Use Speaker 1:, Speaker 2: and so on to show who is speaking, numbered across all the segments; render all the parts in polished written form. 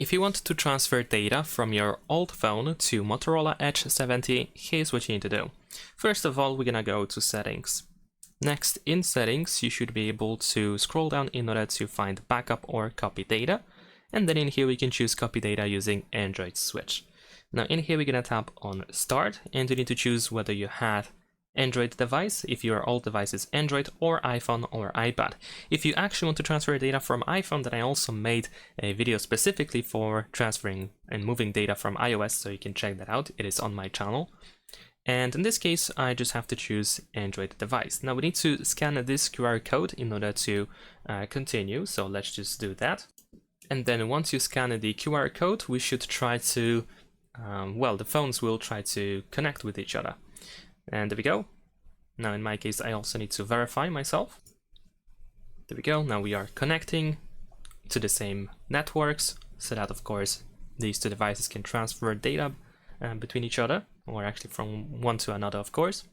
Speaker 1: If you want to transfer data from your old phone to Motorola Edge 70, here's what you need to do. First of all, we're gonna go to Settings. Next, in Settings, you should be able to scroll down in order to find Backup or Copy Data. And then in here, we can choose Copy Data using Android Switch. Now in here, we're gonna tap on Start, and you need to choose whether you have Android device, if your old device is Android, or iPhone or iPad. If you actually want to transfer data from iPhone, then I also made a video specifically for transferring and moving data from iOS, so you can check that out. It is on my channel. And in this case, I just have to choose Android device. Now we need to scan this QR code in order to continue, so let's just do that. And then once you scan the QR code, we should try to, the phones will try to connect with each other. And there we go. Now in my case, I also need to verify myself. There we go. Now we are connecting to the same networks, so that of course these two devices can transfer data between each other, or actually from one to another, of course.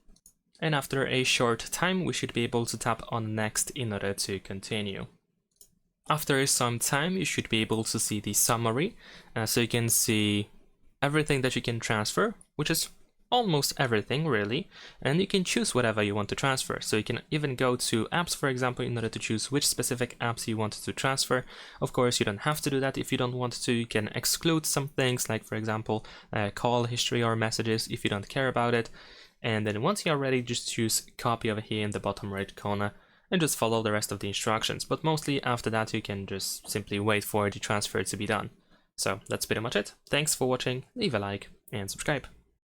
Speaker 1: And after a short time, we should be able to tap on Next in order to continue. After some time, you should be able to see the summary, so you can see everything that you can transfer, which is almost everything really, and you can choose whatever you want to transfer. So you can even go to apps, for example, in order to choose which specific apps you want to transfer. Of course, you don't have to do that if you don't want to. You can exclude some things, like for example call history or messages, if you don't care about it. And then once you're ready, just choose copy over here in the bottom right corner and just follow the rest of the instructions. But mostly after that, you can just simply wait for the transfer to be done. So that's pretty much it. Thanks for watching, leave a like and subscribe.